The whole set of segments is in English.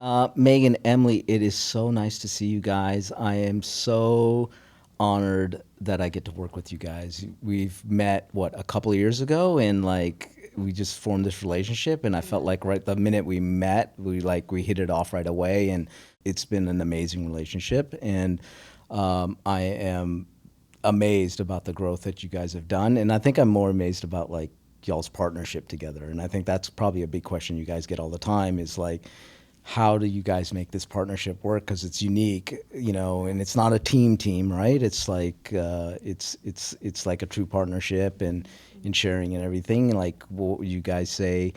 Megan, Emily, it is so nice to see you guys. I am so honored that I get to work with you guys. We've met, what, a couple of years ago, and like we just formed this relationship, and I felt like right the minute we met, we hit it off right away, and it's been an amazing relationship. And I am amazed about the growth that you guys have done, and I think I'm more amazed about like y'all's partnership together. And I think that's probably a big question you guys get all the time is like, how do you guys make this partnership work? Because it's unique, and it's not a team, right? It's like it's like a true partnership and in sharing and everything. Like what would you guys say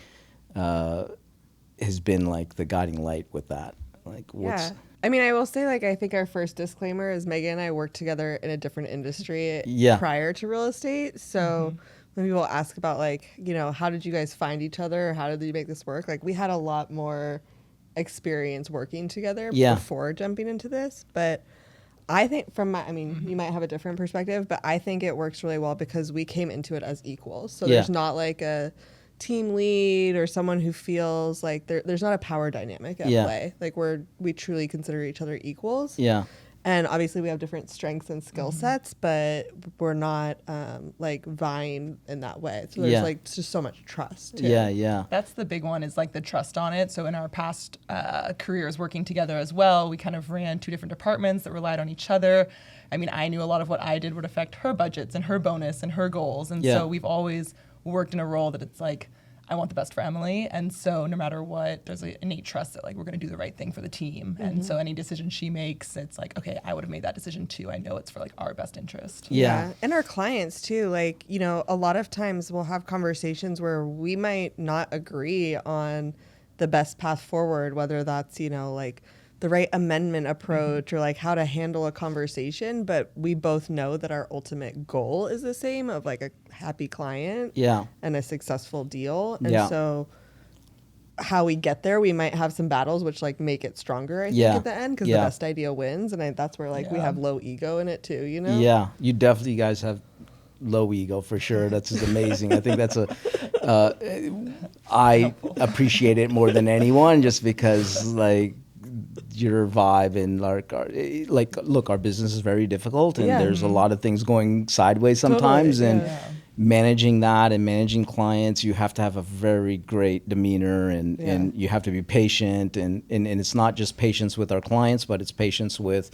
has been like the guiding light with that? Like what's Yeah. I mean, I will say, like, I think our first disclaimer is Megan and I worked together in a different industry Yeah. prior to real estate. So when people ask about, like, how did you guys find each other? Or how did you make this work? Like, we had a lot more experience working together Yeah. before jumping into this. But I think I mean, you might have a different perspective, but I think it works really well because we came into it as equals. So Yeah. there's not like a team lead or someone who feels like there's not a power dynamic at Yeah. play. Like we truly consider each other equals. Yeah. And obviously we have different strengths and skill sets, but we're not like vying in that way. So there's Yeah. like just so much trust too. Yeah. That's the big one, is like the trust on it. So in our past careers working together as well, we kind of ran two different departments that relied on each other. I mean, I knew a lot of what I did would affect her budgets and her bonus and her goals. And Yeah. so we've always worked in a role that it's like, I want the best for Emily. And so no matter what, there's an innate trust that like we're going to do the right thing for the team. And so any decision she makes, it's like, okay, I would have made that decision too. I know it's for like our best interest. Yeah. And our clients too, like, a lot of times we'll have conversations where we might not agree on the best path forward, whether that's, like the right amendment approach or like how to handle a conversation, but we both know that our ultimate goal is the same of like a happy client Yeah. and a successful deal. And Yeah. so how we get there, we might have some battles which like make it stronger, I think, Yeah. at the end, because Yeah. the best idea wins. And that's where like we Yeah. have low ego in it too, Yeah. You guys have low ego for sure. That's just amazing. I think that's I appreciate it more than anyone just because like your vibe and look, our business is very difficult and Yeah. there's a lot of things going sideways sometimes. Totally, And yeah. managing that and managing clients, you have to have a very great demeanor and you have to be patient and it's not just patience with our clients, but it's patience with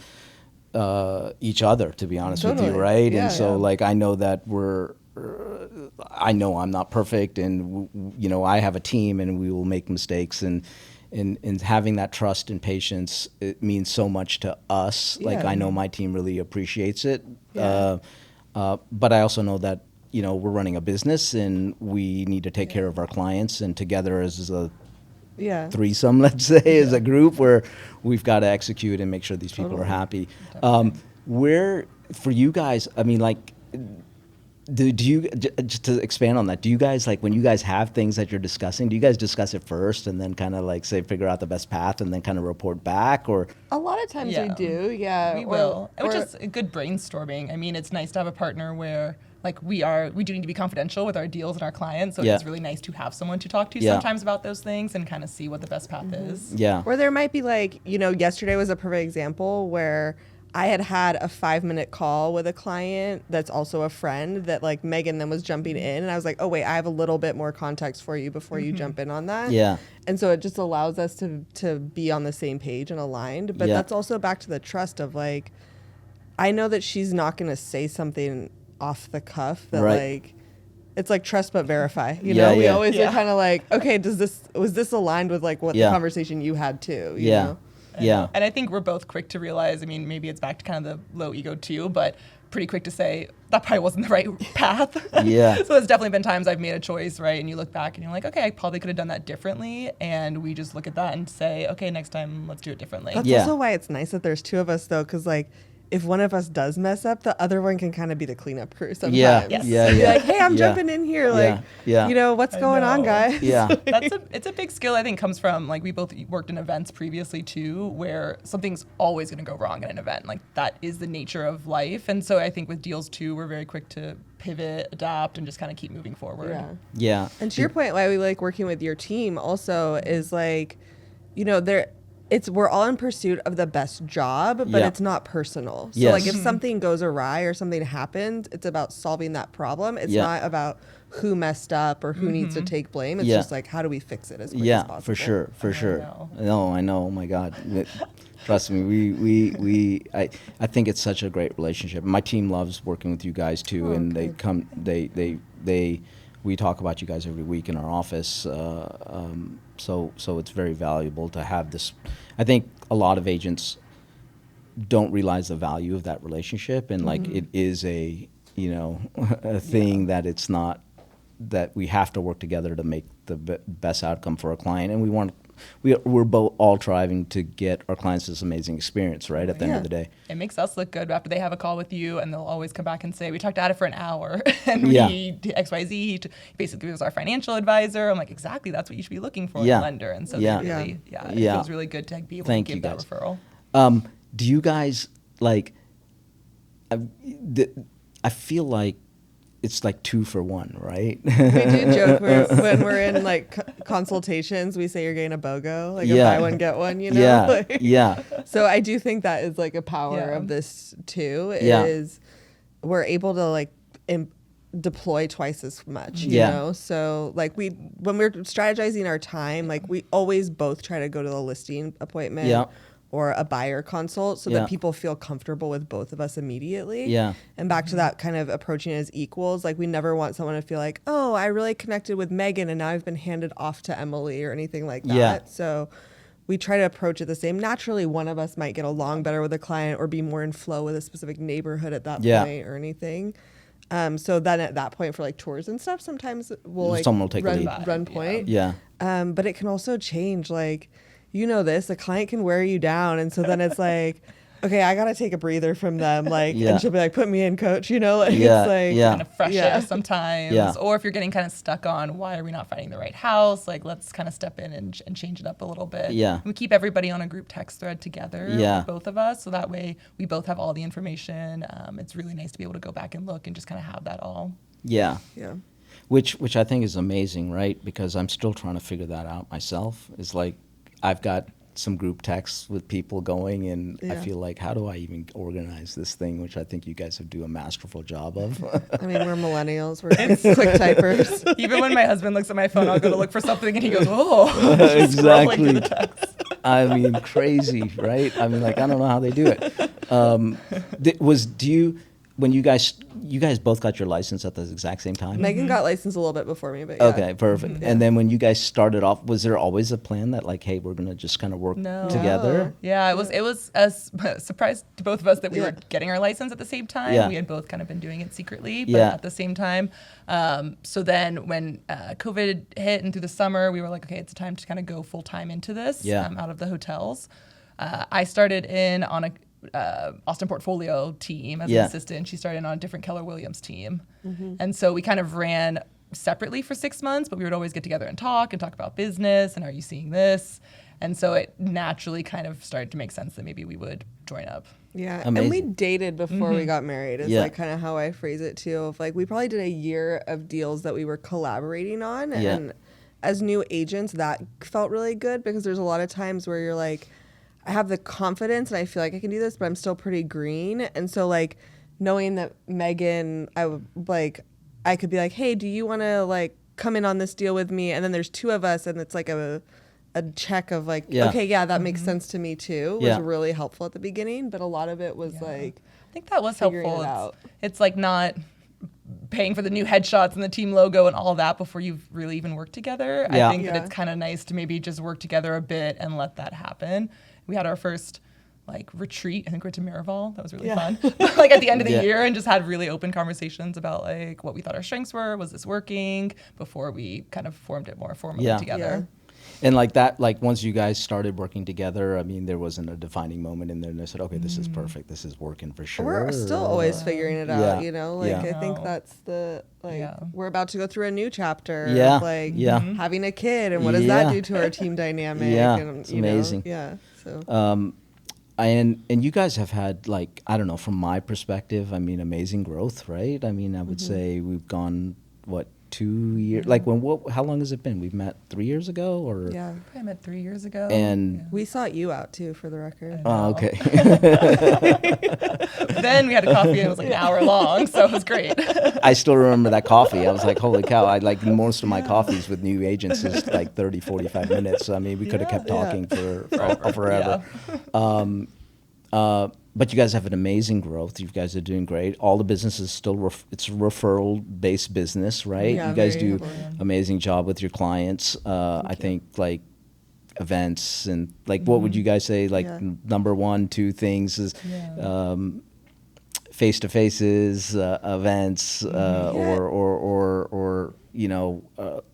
each other, to be honest with you, Totally. right? Yeah, And so yeah. like I know that I know I'm not perfect and I have a team and we will make mistakes and having that trust and patience, it means so much to us. Like Yeah. I know my team really appreciates it. Yeah. But I also know that we're running a business and we need to take care of our clients, and together as a Yeah. threesome, let's say, as a group, where we've got to execute and make sure these people are happy. Where for you guys, I mean, like, do you, just to expand on that, do you guys, like, when you guys have things that you're discussing, do you guys discuss it first and then kind of like say figure out the best path and then kind of report back? Or A lot of times we Yeah. do, yeah. We Or- will, which or- is a good brainstorming. I mean, it's nice to have a partner where like we do need to be confidential with our deals and our clients. So Yeah. it's really nice to have someone to talk to Yeah. sometimes about those things and kind of see what the best path is. yeah, Or there might be like, yesterday was a perfect example where I had a 5-minute call with a client that's also a friend that like Megan then was jumping in, and I was like, oh wait, I have a little bit more context for you before you jump in on that. Yeah. And so it just allows us to be on the same page and aligned. But Yeah. that's also back to the trust of like, I know that she's not going to say something off the cuff that Right. like, it's like trust but verify. Yeah, We yeah. always are Yeah. kind of like, okay, was this aligned with like what Yeah. the conversation you had too? You yeah, know? yeah, And I think we're both quick to realize, I mean, maybe it's back to kind of the low ego too, but pretty quick to say that probably wasn't the right path. Yeah. So there's definitely been times I've made a choice, right? And you look back and you're like, okay, I probably could have done that differently. And we just look at that and say, okay, next time let's do it differently. That's Yeah. also why it's nice that there's two of us though, because like if one of us does mess up, the other one can kind of be the cleanup crew sometimes. Yeah. Yes. Yeah. Be Yeah. like, hey, I'm Yeah. jumping in here. Like, Yeah. what's I going on, know. guys? Yeah. It's a big skill I think comes from like we both worked in events previously too, where something's always going to go wrong in an event. Like that is the nature of life, and so I think with deals too, we're very quick to pivot, adapt, and just kind of keep moving forward. Yeah. Yeah. And to your point, why we like working with your team also is like, we're all in pursuit of the best job, but Yeah. it's not personal. So Yes. like if something goes awry or something happened, it's about solving that problem. It's Yeah. not about who messed up or who needs to take blame. It's Yeah. just like, how do we fix it as quick as Yeah, possible? for sure, for sure. know. No, I know. Oh my God, trust me. I think it's such a great relationship. My team loves working with you guys too, and they come. We talk about you guys every week in our office. So it's very valuable to have this. I think a lot of agents don't realize the value of that relationship, and like it is a a thing that it's not, that we have to work together to make the best outcome for our client, and we're both all striving to get our clients this amazing experience, right? At the end of the day. It makes us look good after they have a call with you, and they'll always come back and say, we talked about it for an hour, and Yeah. we did XYZ. He basically was our financial advisor. I'm like, exactly, that's what you should be looking for in Yeah. a lender. And so Yeah. they really, it Yeah. feels really good to be able Thank to you, give that guys. referral. Do you guys like? I feel like it's like 2 for 1, right? We do joke when we're in like consultations, we say you're getting a BOGO, like Yeah. a buy one, get one, you know? Yeah, Like- yeah, So I do think that is like a power Yeah. of this too, Yeah. is we're able to like deploy twice as much, you Yeah. know? So like when we're strategizing our time, like we always both try to go to the listing appointment Yeah. or a buyer consult so Yeah. that people feel comfortable with both of us immediately. Yeah. And back to that kind of approaching it as equals, like we never want someone to feel like, oh, I really connected with Megan and now I've been handed off to Emily or anything like that. Yeah. So we try to approach it the same. Naturally, one of us might get along better with a client or be more in flow with a specific neighborhood at that Yeah. point or anything. So then at that point for like tours and stuff, sometimes we'll like Someone will take the run, lead. run point. yeah. But it can also change. Like, you know this, the client can wear you down. And so then it's like, okay, I got to take a breather from them. Like, Yeah. and she'll be like, put me in, coach, you know? Like, Yeah, it's like, yeah. Kind of fresh Yeah. air sometimes. Yeah. Or if you're getting kind of stuck on why are we not finding the right house, like let's kind of step in and change it up a little bit. Yeah. And we keep everybody on a group text thread together, Yeah. both of us, so that way we both have all the information. It's really nice to be able to go back and look and just kind of have that all. Yeah. yeah. Which I think is amazing, right? Because I'm still trying to figure that out myself. It's like I've got some group texts with people going, and I Yeah. feel like, how do I even organize this thing? Which I think you guys have do a masterful job of. I mean, we're millennials. We're quick typers. Even when my husband looks at my phone, I'll go to look for something and he goes, oh, just scrolling through the text. I mean, crazy, right? I mean, like, I don't know how they do it. When you guys both got your license at the exact same time? Megan got licensed a little bit before me, but yeah. Okay, perfect. And then when you guys started off, was there always a plan that like, hey, we're gonna just kind of work No. together? Yeah, it was a surprise to both of us that we Yeah. were getting our license at the same time. Yeah. We had both kind of been doing it secretly, but Yeah. at the same time. So then when COVID hit and through the summer, we were like, okay, it's time to kind of go full time into this Yeah. out of the hotels. I started in on a Austin Portfolio team as Yeah. an assistant. She started on a different Keller Williams team. And so we kind of ran separately for 6 months, but we would always get together and talk about business and are you seeing this? And so it naturally kind of started to make sense that maybe we would join up. Yeah, Amazing. and we dated before we got married. Is Yeah. like kind of how I phrase it too. Of like we probably did a year of deals that we were collaborating on, Yeah. and as new agents, that felt really good because there's a lot of times where you're like, I have the confidence and I feel like I can do this, but I'm still pretty green, and so like knowing that Megan, I could be like, hey, do you want to like come in on this deal with me? And then there's two of us, and it's like a check of like, Yeah. okay, yeah, that makes sense to me too. Was Yeah. really helpful at the beginning, but a lot of it was like, I think that was Figuring helpful. it out. It's like not paying for the new headshots and the team logo and all that before you've really even worked together. Yeah. I think that Yeah. it's kind of nice to maybe just work together a bit and let that happen. We had our first like retreat. I think we went to Miraval. That was really Yeah. fun. Like at the end of the Yeah. year, and just had really open conversations about like what we thought our strengths were. Was this working? Before we kind of formed it more formally Yeah. together. And like that, like once you guys started working together, I mean, there wasn't a defining moment in there, and they said, okay, this is perfect. This is working for sure. we're still always figuring it out, Yeah. you know? Like, Yeah. I think No. that's the, like, Yeah. we're about to go through a new chapter Yeah. of, like, Yeah. having a kid, and what does Yeah. that do to our team dynamic? Yeah, and, it's you know, amazing. yeah, so. And you guys have had, like, I don't know, from my perspective, I mean, amazing growth, right? I mean, I would say we've gone, what, 2 years. Like how long has it been? We've met 3 years ago, or Yeah. I met 3 years ago. And We sought you out too, for the record. oh, okay. Then we had a coffee and it was like an hour long, so it was great. I still remember that coffee. I was like, holy cow! I like most of my coffees with new agents is like 30, 45 minutes. So, I mean, we could have kept talking for forever. But you guys have an amazing growth. You guys are doing great. All the business is still it's a referral-based business, right? Yeah, you guys very do important. amazing job with your clients. I think like events and like what would you guys say? Like number 1, 2 things is face-to-faces, events, or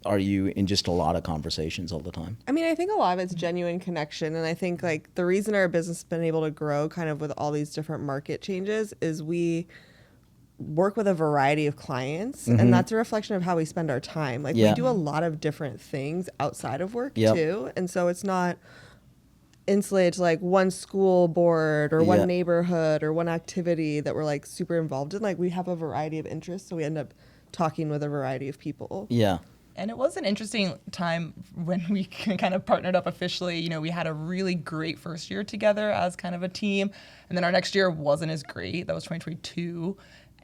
are you in just a lot of conversations all the time? I mean, I think a lot of it's genuine connection. And I think like the reason our business has been able to grow kind of with all these different market changes is we work with a variety of clients, and that's a reflection of how we spend our time. Like we do a lot of different things outside of work too. And so it's not insulated to like one school board or one neighborhood or one activity that we're like super involved in. Like we have a variety of interests, so we end up talking with a variety of people. Yeah. And it was an interesting time when we kind of partnered up officially. You know, we had a really great first year together as kind of a team. And then our next year wasn't as great. That was 2022.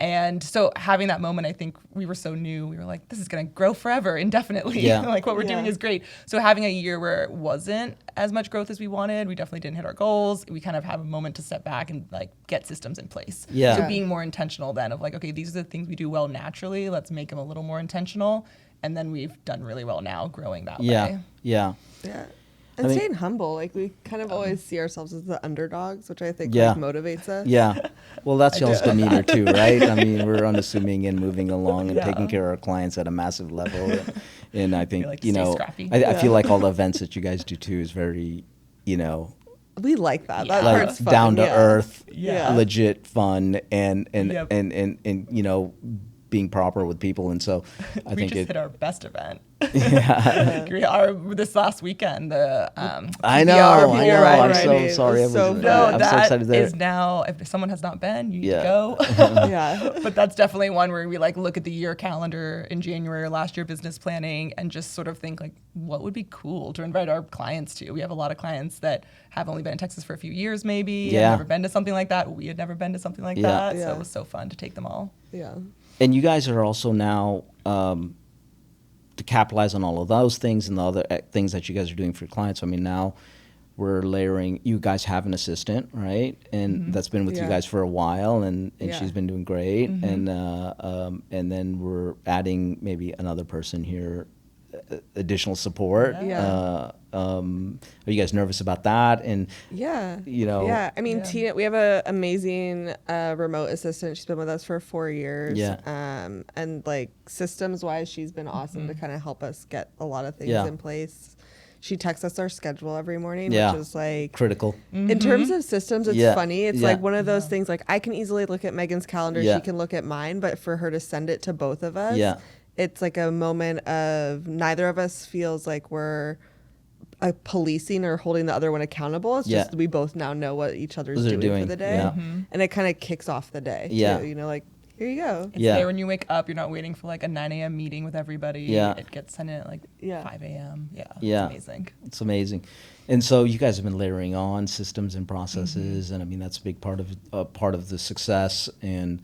And so having that moment, I think we were so new. We were like, this is going to grow forever, indefinitely. Yeah. Like what we're doing is great. So having a year where it wasn't as much growth as we wanted, we definitely didn't hit our goals. We kind of have a moment to step back and like get systems in place. Yeah. So being more intentional then of like, okay, these are the things we do well naturally. Let's make them a little more intentional. And then we've done really well now growing that way. Yeah. Yeah. And I mean- staying humble. Like we kind of always see ourselves as the underdogs, which I think Yeah. like, motivates us. Yeah. Well, that's y'all's demeanor too, right? I mean, we're unassuming and moving along and taking care of our clients at a massive level. And I think, like to stay scrappy. I feel like all the events that you guys do too is very, We like that. Yeah. That like part's fun. down to earth, Yeah. legit fun, and Yep. and being proper with people. And so I We think just hit our best event. yeah. This last weekend, the I know. PBR I'm variety. so sorry. It was so I'm fun. so that excited there. is now, if someone has not been, you need Yeah. to go. Yeah. But that's definitely one where we like look at the year calendar in January or last year business planning and just sort of think like, what would be cool to invite our clients to? We have a lot of clients that have only been in Texas for a few years maybe, and Yeah. never been to something like that. We had never been to something like Yeah. that. So Yeah. it was so fun to take them all. Yeah. And you guys are also now to capitalize on all of those things and the other things that you guys are doing for your clients. I mean, now we're layering. You guys have an assistant, right? And that's been with you Yeah. guys for a while, and Yeah. she's been doing great. And then we're adding maybe another person here, additional support. Yeah. Are you guys nervous about that? And Yeah. Yeah. I mean, Yeah. Tina, we have an amazing remote assistant. She's been with us for 4 years. Yeah. And like systems wise, she's been awesome to kind of help us get a lot of things Yeah. in place. She texts us our schedule every morning, Yeah. which is like, critical. in terms of systems, it's Yeah. funny. It's Yeah. like one of those things like I can easily look at Megan's calendar. Yeah. She can look at mine, but for her to send it to both of us, Yeah. it's like a moment of neither of us feels like we're policing or holding the other one accountable. It's just Yeah. we both now know what each other's What they're doing for doing, the day. yeah. And it kind of kicks off the day Yeah. too. Like, here you go. It's Yeah. there when you wake up. You're not waiting for like a 9 a.m. meeting with everybody. Yeah. It gets sent in at like Yeah. 5 a.m. Yeah. Yeah. It's amazing. It's amazing. And so you guys have been layering on systems and processes, and I mean that's a big part of the success. And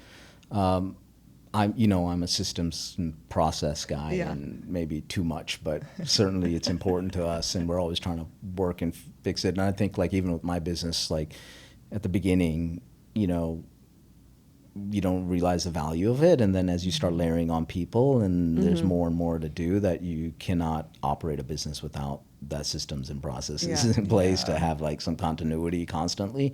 I'm a systems and process guy, Yeah. and maybe too much, but certainly it's important to us, and we're always trying to work and fix it. And I think like even with my business, like at the beginning, you don't realize the value of it, and then as you start layering on people and there's more and more to do, that you cannot operate a business without that systems and processes Yeah. in place to have like some continuity constantly.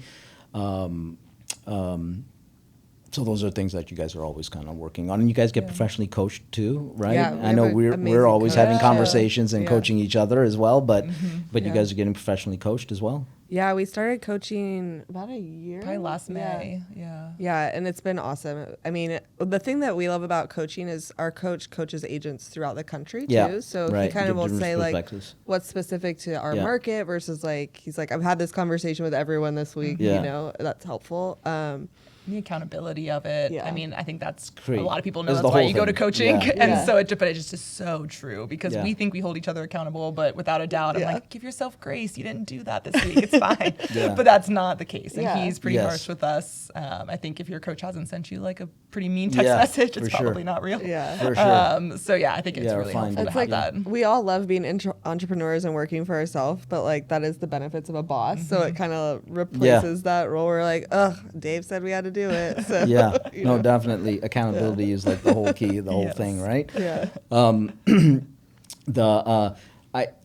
So those are things that you guys are always kind of working on, and you guys get professionally coached too, right? Yeah, we I know have a we're amazing always coach. having Yeah. conversations and Yeah. coaching each other as well, but you Yeah. guys are getting professionally coached as well. Yeah, we started coaching about a year. Probably last Yeah. May. Yeah. Yeah, and it's been awesome. I mean, the thing that we love about coaching is our coach coaches agents throughout the country too. Yeah, So right. he kind of Give will different say like perspectives. what's specific to our Yeah. market versus like he's like I've had this conversation with everyone this week. Yeah. That's helpful. The accountability of it. Yeah. I mean, I think that's Great. a lot of people know It's that's the why whole you go to thing. coaching. Yeah. And Yeah. so but it just is so true because Yeah. we think we hold each other accountable, but without a doubt, I'm Yeah. like, give yourself grace. You didn't do that this week. It's fine. Yeah. But that's not the case. And Yeah. he's pretty Yes. harsh with us. I think if your coach hasn't sent you like a pretty mean text Yeah, message, for it's sure. probably not real. Yeah. For sure. So yeah, I think it's Yeah, or really find helpful to It's have like that. we all love being entrepreneurs and working for ourselves, but like that is the benefits of a boss. So it kind of replaces that role. We're like, ugh, Dave said we had to do it. So, Yeah, you no, know. definitely. Accountability is like the whole key, the whole Yes. thing, right? Yeah.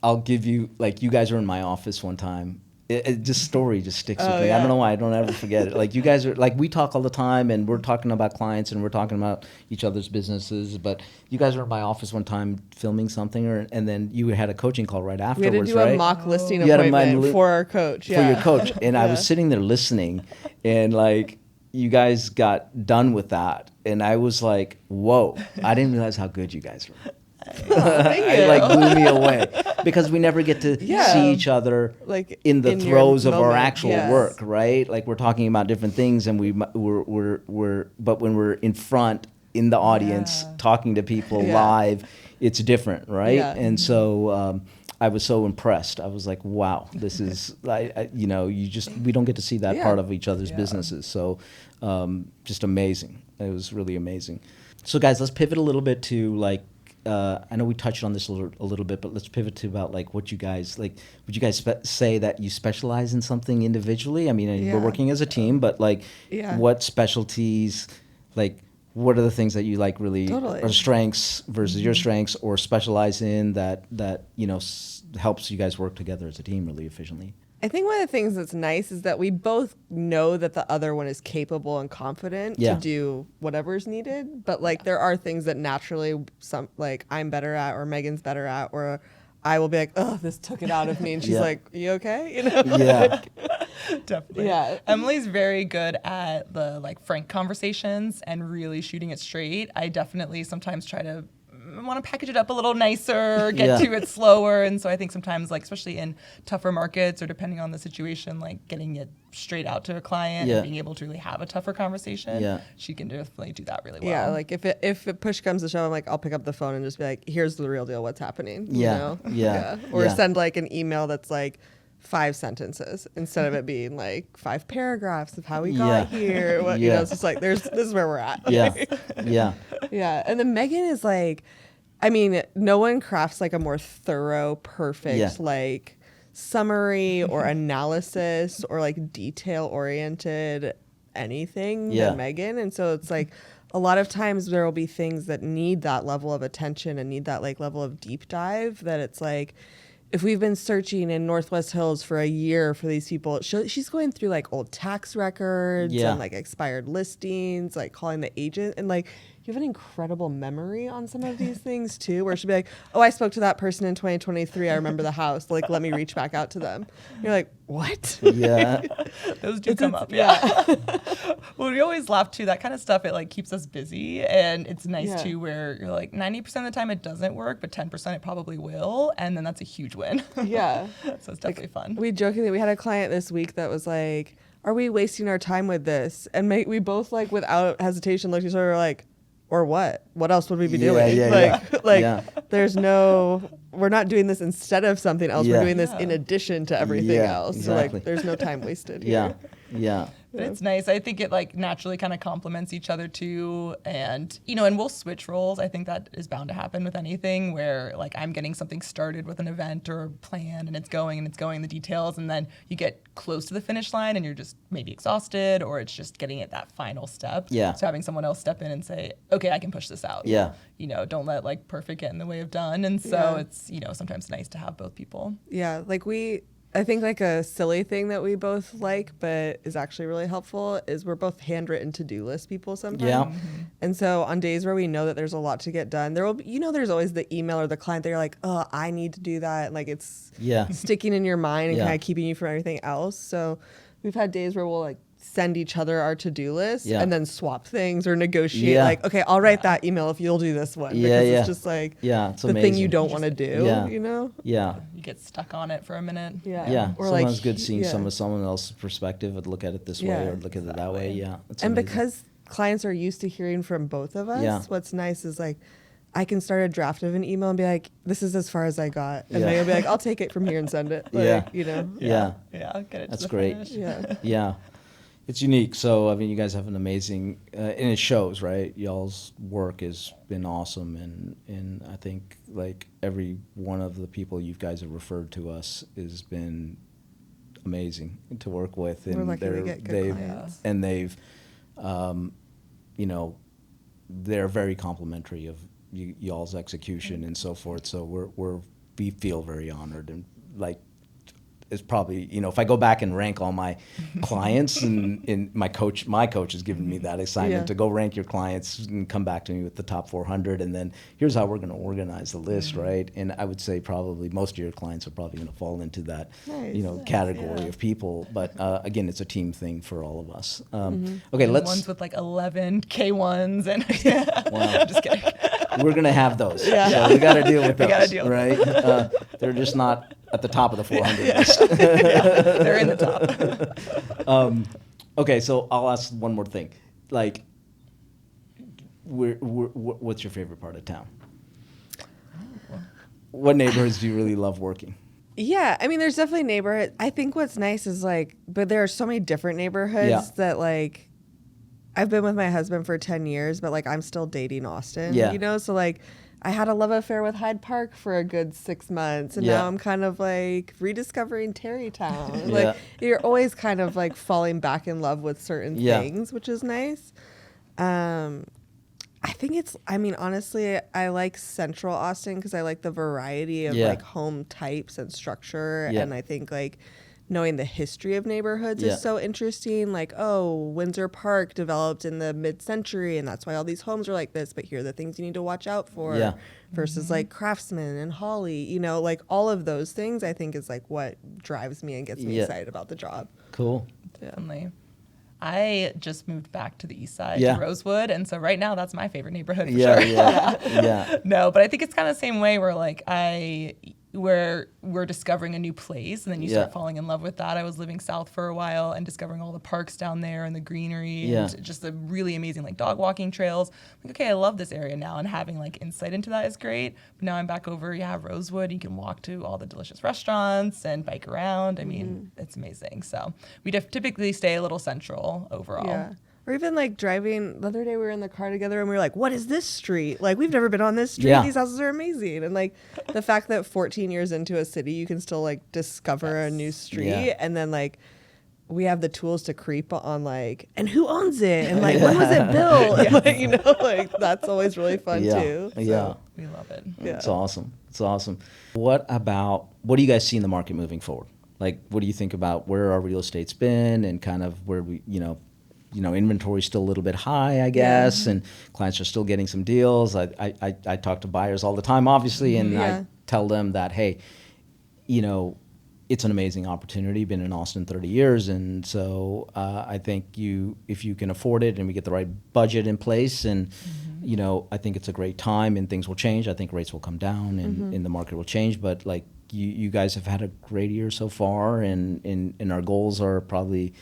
I'll give you, like, you guys were in my office one time. It just story just sticks with Oh, me. I yeah. don't know why I don't ever forget it. Like, you guys are like, we talk all the time and we're talking about clients and we're talking about each other's businesses. But you guys were in my office one time filming something, and then you had a coaching call right We had afterwards, to do right? a mock listing You had a appointment mock for our coach. for Yeah. your coach, and I was Yeah. sitting there listening, and like, you guys got done with that, and I was like, whoa, I didn't realize how good you guys were. Thank It you. like blew me away because we never get to Yeah. see each other Like, in the in your throes of our moment, actual yes. work, right? Like, we're talking about different things, and but when we're in front in the audience Yeah. talking to people Yeah. live, it's different, right? Yeah. And so I was so impressed. I was like, wow, this is we don't get to see that Yeah. part of each other's Yeah. businesses. So just amazing. It was really amazing. So guys, let's pivot a little bit to like, I know we touched on this a little bit, but let's pivot to about like what you guys like. Would you guys say that you specialize in something individually? I mean, Yeah. we're working as a team, but like, Yeah. what specialties, like, what are the things that you like really Totally. are strengths versus your strengths, or specialize in that helps you guys work together as a team really efficiently? I think one of the things that's nice is that we both know that the other one is capable and confident Yeah. to do whatever's needed. But like there are things that naturally I'm better at or Megan's better at, or I will be like, oh, this took it out of me. And she's Yeah. like, you okay? You know? Yeah. Definitely. Yeah. Emily's very good at the like frank conversations and really shooting it straight. I definitely sometimes try to want to package it up a little nicer, get Yeah. to it slower. And so I think sometimes, like, especially in tougher markets or depending on the situation, like getting it straight out to a client Yeah. and being able to really have a tougher conversation, Yeah. she can definitely do that really well. Yeah, like if it push comes to shove, I'm like, I'll pick up the phone and just be like, here's the real deal, what's happening. You Yeah, know? yeah, Or yeah. send like an email that's like 5 sentences instead of it being like 5 paragraphs of how we got Yeah. here. What, you Yeah. know, it's just like this is where we're at. Yeah. Yeah. Yeah. And then Megan is like, I mean, no one crafts like a more thorough, perfect, Yeah. like summary or analysis or like detail oriented anything Yeah. than Megan. And so it's like a lot of times there will be things that need that level of attention and need that like level of deep dive that it's like, if we've been searching in Northwest Hills for a year for these people, she's going through like old tax records Yeah. and like expired listings, like calling the agent, and like you have an incredible memory on some of these things too, where she'll be like, oh, I spoke to that person in 2023. I remember the house. Like, let me reach back out to them. You're like, what? Yeah. Those do come up, yeah. Well, we always laugh too. That kind of stuff, it like keeps us busy, and it's nice Yeah. too where you're like 90% of the time it doesn't work, but 10% it probably will, and then that's a huge win. Yeah. So it's definitely fun. We jokingly, we had a client this week that was like, are we wasting our time with this? And we both like without hesitation looked at each other like, or what? What else would we be Yeah, doing? yeah, like, yeah. like Yeah. we're not doing this instead of something else. Yeah. We're doing this Yeah. in addition to everything Yeah, else. exactly. So like, there's no time wasted Yeah. here. Yeah. But it's nice. I think it like naturally kind of complements each other too. And, and we'll switch roles. I think that is bound to happen with anything where like I'm getting something started with an event or a plan and it's going the details. And then you get close to the finish line and you're just maybe exhausted or it's just getting at that final step. Yeah. So having someone else step in and say, okay, I can push this out. Yeah. Don't let like perfect get in the way of done. And so Yeah. it's, sometimes nice to have both people. Yeah, like I think like a silly thing that we both like, but is actually really helpful is we're both handwritten to-do list people sometimes. Yeah. And so on days where we know that there's a lot to get done, there will be, there's always the email or the client that you're like, oh, I need to do that. And like it's Yeah. sticking in your mind and Yeah. kind of keeping you from everything else. So we've had days where we'll like send each other our to-do list Yeah. and then swap things or negotiate Yeah. like, okay, I'll write that email if you'll do this one. Yeah, Because yeah. it's just like Yeah, it's the thing you amazing. don't want to do, Yeah. you know? Yeah. You get stuck on it for a minute. Yeah. Or Sometimes like, good seeing yeah. someone else's perspective and look at it this way Yeah. or look at it that way. Yeah. It's And amazing. because clients are used to hearing from both of us, Yeah. what's nice is like I can start a draft of an email and be like, this is as far as I got. And Yeah. then you'll be like, I'll take it from here and send it. Like, Yeah. you know? Yeah. Yeah, get it That's to the great. finish. Yeah. Yeah. It's unique. So, I mean, you guys have an amazing, and it shows, right? Y'all's work has been awesome. And I think, like, every one of the people you guys have referred to us has been amazing to work with. And We're lucky we get good clients. And they've, you know, they're very complimentary of y'all's execution and so forth. So we feel very honored, and like it's probably, you know, if I go back and rank all my clients and my coach has given me that assignment Yeah. to go rank your clients and come back to me with the top 400, and then here's how we're going to organize the list, right? And I would say probably most of your clients are probably going to fall into that, Nice. you know, category Yeah. of people. But again, it's a team thing for all of us. Mm-hmm. Okay, And let's. ones with like 11 K1s and Wow. I'm just kidding. We're gonna have those. Yeah. So we got to deal with We those, gotta deal with right? They're just not at the top of the 400 list. They're in the top. Okay, so I'll ask one more thing. Like, what's your favorite part of town? What neighborhoods do you really love working? Yeah, I mean, there's definitely neighborhoods. I think what's nice is like, but there are so many different neighborhoods Yeah. that like, I've been with my husband for 10 years, but like I'm still dating Austin, Yeah. you know? So like, I had a love affair with Hyde Park for a good 6 months, and Yeah. now I'm kind of like rediscovering Tarrytown. Yeah. Like, you're always kind of like falling back in love with certain Yeah. things, which is nice. I think I mean, honestly, I like Central Austin because I like the variety of Yeah. like home types and structure. Yeah. And I think like knowing the history of neighborhoods Yeah. is so interesting. Like, oh, Windsor Park developed in the mid-century, and that's why all these homes are like this. But here are the things you need to watch out for. Yeah. Versus like Craftsman and Holly, you know, like all of those things I think is like what drives me and gets me Yeah. excited about the job. Cool. Definitely. I just moved back to the east side Yeah. to Rosewood, and so right now that's my favorite neighborhood for Yeah, sure. yeah. No, but I think it's kind of the same way where like we're discovering a new place, and then you Yeah. start falling in love with that. I was living south for a while and discovering all the parks down there and the greenery Yeah. and just the really amazing like dog walking trails. Like, okay, I love this area now, and having like insight into that is great. But now I'm back over, Rosewood. You can walk to all the delicious restaurants and bike around. I mean, it's amazing. So we typically stay a little central overall. Yeah. Or even like driving, the other day we were in the car together and we were like, what is this street? Like, we've never been on this street. Yeah. These houses are amazing. And like the fact that 14 years into a city, you can still like discover a new street. Yeah. And then like, we have the tools to creep on like, and who owns it? And like, when was it built? And, like, you know, like that's always really fun Yeah. too. So, Yeah. We love it. Yeah. It's awesome. It's awesome. What do you guys see in the market moving forward? Like, what do you think about where our real estate's been and kind of where we, inventory's still a little bit high, I guess, and clients are still getting some deals. I talk to buyers all the time, obviously, and Yeah. I tell them that, hey, it's an amazing opportunity. Been in Austin 30 years, and so I think if you can afford it, and we get the right budget in place, and I think it's a great time, and things will change. I think rates will come down, and the market will change. But like you guys have had a great year so far, and our goals are probably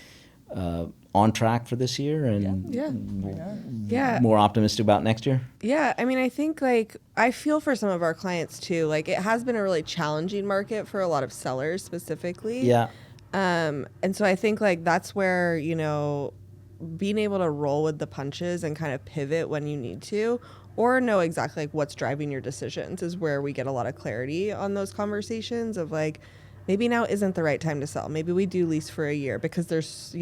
on track for this year, and Yeah. more optimistic about next year. Yeah, I mean, I think like I feel for some of our clients too. Like it has been a really challenging market for a lot of sellers specifically. Yeah. And so I think like that's where, being able to roll with the punches and kind of pivot when you need to, or know exactly like what's driving your decisions is where we get a lot of clarity on those conversations of like, maybe now isn't the right time to sell. Maybe we do lease for a year because there's,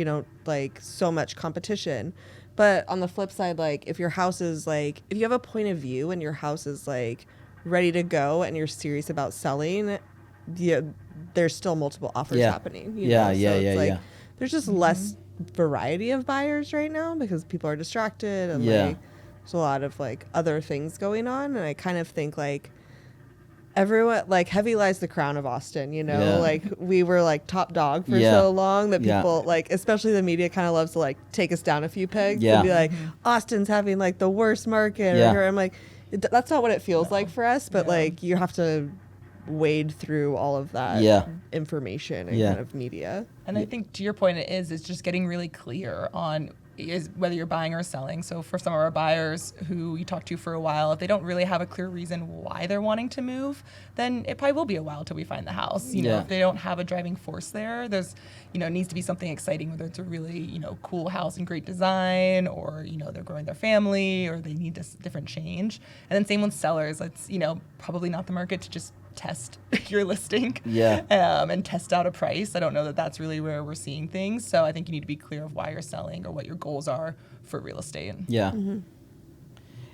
like so much competition. But on the flip side, like if your house is like, if you have a point of view and your house is like ready to go and you're serious about selling, there's still multiple offers happening. Yeah. It's like, there's just less variety of buyers right now because people are distracted and like there's a lot of like other things going on. And I kind of think like, everyone, like, heavy lies the crown of Austin, you know? Yeah. Like, we were, like, top dog for Yeah. so long that Yeah. people, like, especially the media kind of loves to, like, take us down a few pegs Yeah. and be like, Austin's having, like, the worst market. Yeah. Or I'm like, that's not what it feels like for us, but, Yeah. like, you have to wade through all of that Yeah. information and Yeah. kind of media. And I think to your point, it is just getting really clear on is whether you're buying or selling. So for some of our buyers who you talk to for a while, if they don't really have a clear reason why they're wanting to move, then it probably will be a while till we find the house. You know, Yeah. if they don't have a driving force there, there's, needs to be something exciting, whether it's a really, cool house and great design, or, they're growing their family, or they need this different change. And then same with sellers. It's, probably not the market to just test your listing and test out a price. I don't know that that's really where we're seeing things. So I think you need to be clear of why you're selling or what your goals are for real estate. Yeah.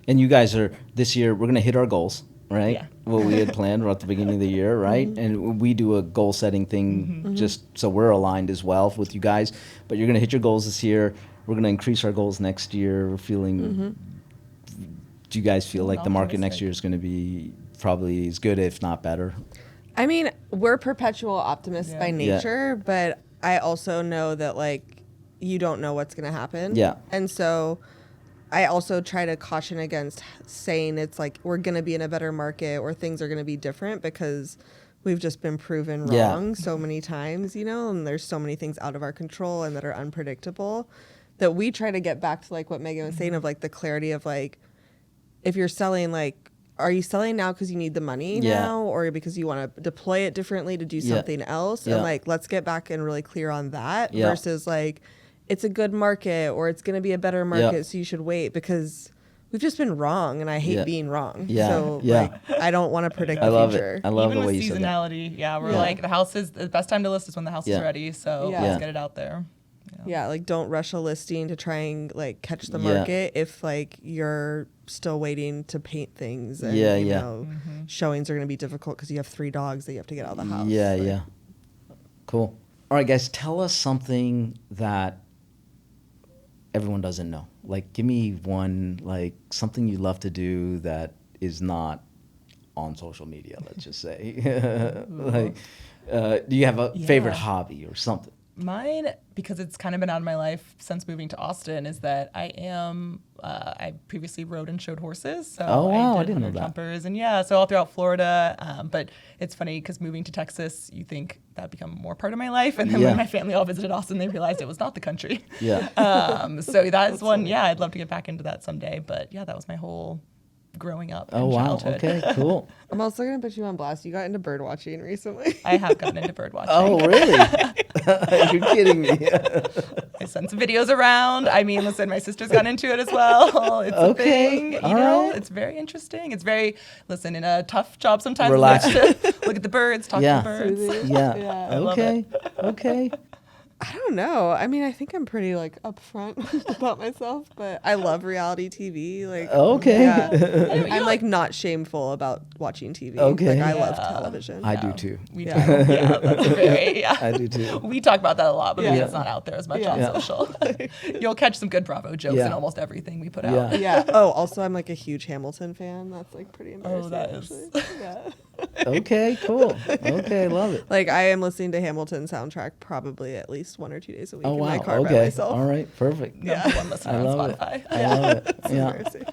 And you guys are, this year, we're going to hit our goals, right? Yeah. What we had planned right at the beginning of the year, right? And we do a goal setting thing just so we're aligned as well with you guys. But you're going to hit your goals this year. We're going to increase our goals next year. We're feeling, do you guys feel like the market next Optimistic. year is going to be probably as good, if not better? I mean, we're perpetual optimists by Yeah. nature, but I also know that, like, you don't know what's going to happen. Yeah. And so I also try to caution against saying it's like we're going to be in a better market or things are going to be different, because we've just been proven Yeah. wrong so many times, and there's so many things out of our control and that are unpredictable, that we try to get back to, like, what Megan was saying of, like, the clarity of, like, if you're selling, like, are you selling now because you need the money Yeah. now, or because you want to deploy it differently to do Yeah. something else? Yeah. And, like, let's get back and really clear on that Yeah. versus, like, it's a good market or it's going to be a better market, so you should wait, because we've just been wrong, and I hate Yeah. being wrong. Yeah. So, Yeah. like, I don't want to predict I the love future. it. I love Even the with way you said that. seasonality, we're Yeah. like, the best time to list is when the house Yeah. is ready. So Yeah. let's Yeah. get it out there. Yeah, like, don't rush a listing to try and, like, catch the Yeah. market if, like, you're still waiting to paint things and Yeah, you yeah. know showings are going to be difficult because you have 3 dogs that you have to get out of the house. Yeah, Like, yeah. Cool. All right, guys, tell us something that everyone doesn't know. Like, give me one, like, something you love to do that is not on social media, let's just say. Like, do you have a favorite Yeah. hobby or something? Mine, because it's kind of been out of my life since moving to Austin, is that I previously rode and showed horses. So Oh, wow, I did didn't know 100 that. jumpers and so all throughout Florida. But it's funny because moving to Texas, you think that become more part of my life. And then Yeah. when my family all visited Austin, they realized it was not the country. Yeah. So that is one, I'd love to get back into that someday. But that was my whole growing up Oh, and wow. childhood. Okay, cool. I'm also going to put you on blast. You got into bird watching recently. I have gotten into bird watching. Oh, really? You're kidding me. I sent some videos around. I mean, listen, my sister's gotten into it as well. It's a Okay, thing. all You know, right. it's very interesting. It's very, in a tough job sometimes. Relax. We have to look at the birds, talk Yeah. to the birds. Soothing. Yeah. Yeah. I love Okay. Okay. I don't know. I mean, I think I'm pretty, like, upfront about myself, but I love reality TV. Like, Okay. yeah. I'm, like, not shameful about watching TV. Okay. Like, I love Yeah. television. I do too. We Yeah. do. Yeah, that's very, I do too. We talk about that a lot, but maybe Yeah. it's not out there as much Yeah. on Yeah. social. You'll catch some good Bravo jokes Yeah. in almost everything we put Yeah. out. Yeah. Oh, also, I'm, like, a huge Hamilton fan. That's, like, pretty embarrassing. that is- actually. Yeah. Okay, cool. Okay, love it. Like, I am listening to Hamilton soundtrack probably at least 1 or 2 days a week Oh, in wow. my car by Okay. myself. All right, perfect. Number one listener I on love it. Spotify. I love it. It's Yeah. embarrassing.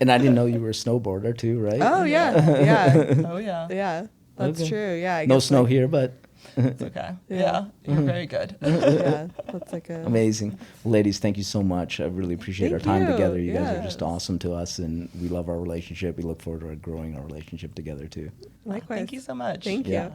And I didn't know you were a snowboarder too, right? Oh, yeah. Yeah. Oh, yeah. Yeah. That's Okay. true. Yeah. I No guess, snow like, here, but It's okay. Yeah. Yeah, you're very good. Yeah. That's like a. amazing. Ladies, thank you so much. I really appreciate our Thank time you. together. You guys are Yes. just awesome to us, and we love our relationship. We look forward to growing our relationship together too. Likewise. Thank you so much. Thank Yeah. you.